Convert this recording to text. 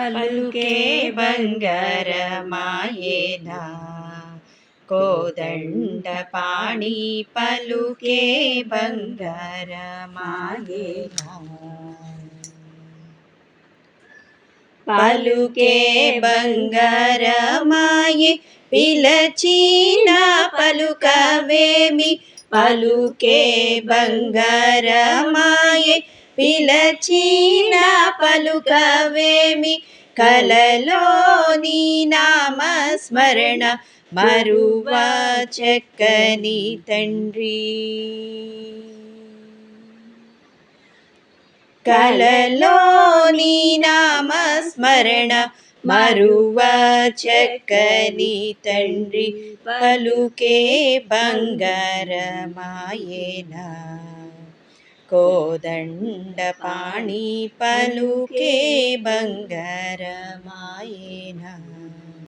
పలుకే బంగారమాయేనా కోదండపాణి పలుకే బంగారమాయేనా పలుకే బంగారమాయే పిలచిన పలుకవేమి పలుకే బంగారమాయే పిలచిన పలుకవేమి కలలోని నామస్మరణ మరువ చక్కని తండ్రి కలలోని నామస్మరణ మరువ చక్కని తండ్రి పలుకే బంగారమాయేనా కోదండపాణి పలుకే బంగారమాయేనా।